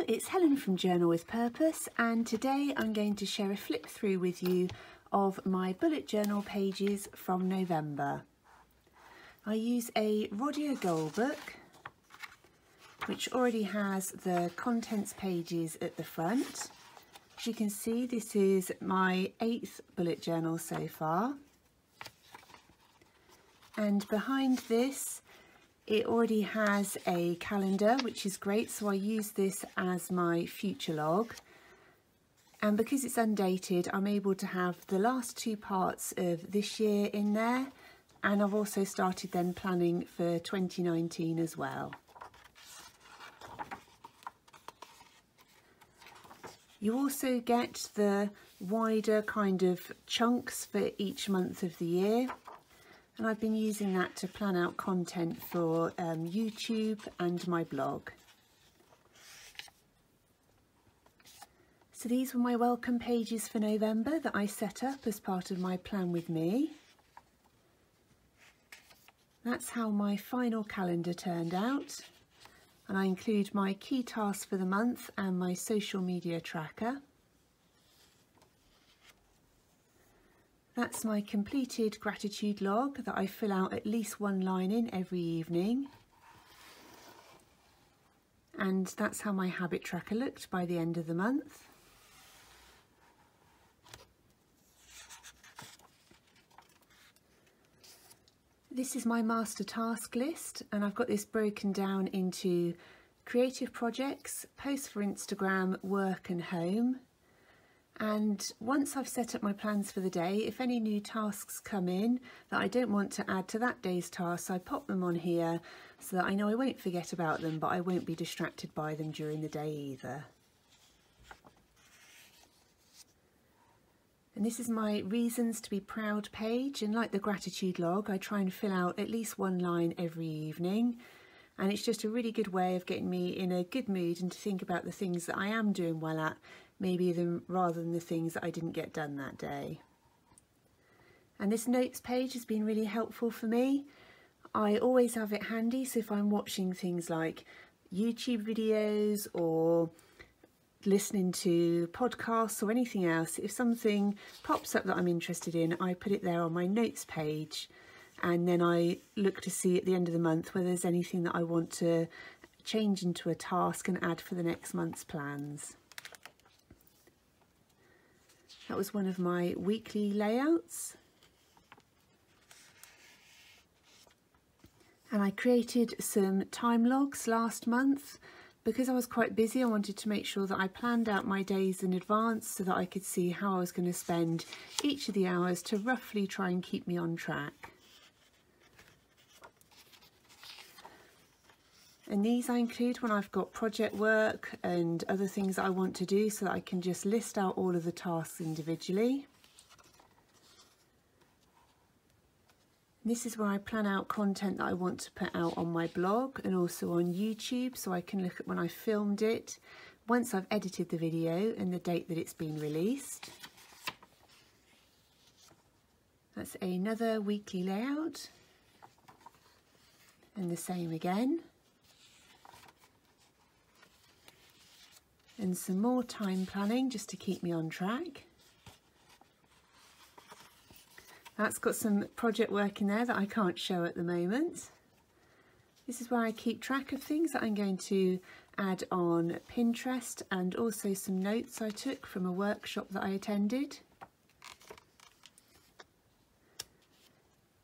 it's Helen from Journal with Purpose, and today I'm going to share a flip through with you of my bullet journal pages from November. I use a Rhodia Gold book which already has the contents pages at the front. As you can see, this is my 8th bullet journal so far, and behind this it already has a calendar, which is great, so I use this as my future log. And because it's undated, I'm able to have the last 2 parts of this year in there, and I've also started then planning for 2019 as well. You also get the wider kind of chunks for each month of the year. And I've been using that to plan out content for YouTube and my blog. So these were my welcome pages for November that I set up as part of my Plan With Me. That's how my final calendar turned out. And I include my key tasks for the month and my social media tracker. That's my completed gratitude log that I fill out at least 1 line in every evening. And that's how my habit tracker looked by the end of the month. This is my master task list, and I've got this broken down into creative projects, posts for Instagram, work and home. And once I've set up my plans for the day, if any new tasks come in that I don't want to add to that day's tasks, I pop them on here so that I know I won't forget about them, but I won't be distracted by them during the day either. And this is my reasons to be proud page, and like the gratitude log, I try and fill out at least 1 line every evening. And it's just a really good way of getting me in a good mood and to think about the things that I am doing well at, rather than the things that I didn't get done that day. And this notes page has been really helpful for me. I always have it handy, so if I'm watching things like YouTube videos or listening to podcasts or anything else, if something pops up that I'm interested in, I put it there on my notes page, and then I look to see at the end of the month whether there's anything that I want to change into a task and add for the next month's plans. That was one of my weekly layouts. And I created some time logs last month. Because I was quite busy, I wanted to make sure that I planned out my days in advance so that I could see how I was going to spend each of the hours to roughly try and keep me on track. And these I include when I've got project work and other things that I want to do, so that I can just list out all of the tasks individually. And this is where I plan out content that I want to put out on my blog and also on YouTube, so I can look at when I filmed it, once I've edited the video, and the date that it's been released. That's another weekly layout, and the same again. And some more time planning just to keep me on track. That's got some project work in there that I can't show at the moment. This is where I keep track of things that I'm going to add on Pinterest, and also some notes I took from a workshop that I attended.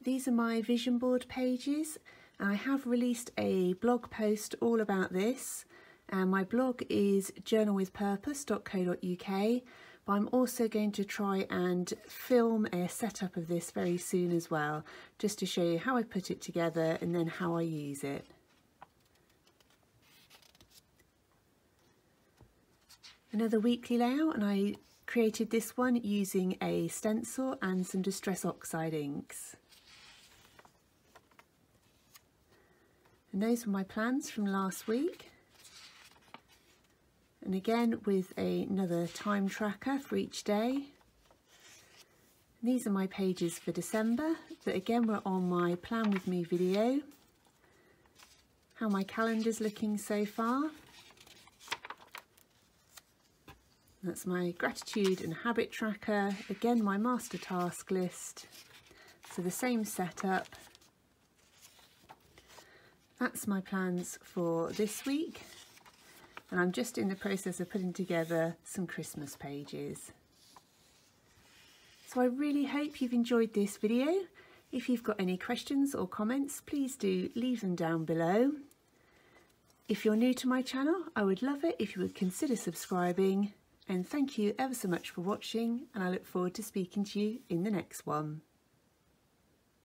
These are my vision board pages. I have released a blog post all about this. And my blog is journalwithpurpose.co.uk, but I'm also going to try and film a setup of this very soon as well, just to show you how I put it together and then how I use it. Another weekly layout, and I created this one using a stencil and some Distress Oxide inks. And those were my plans from last week. And again with another time tracker for each day. These are my pages for December that again were on my Plan With Me video. How my calendar's looking so far. That's my gratitude and habit tracker. Again, my master task list. So the same setup. That's my plans for this week. And I'm just in the process of putting together some Christmas pages. So I really hope you've enjoyed this video. If you've got any questions or comments, please do leave them down below. If you're new to my channel, I would love it if you would consider subscribing. And thank you ever so much for watching, and I look forward to speaking to you in the next one.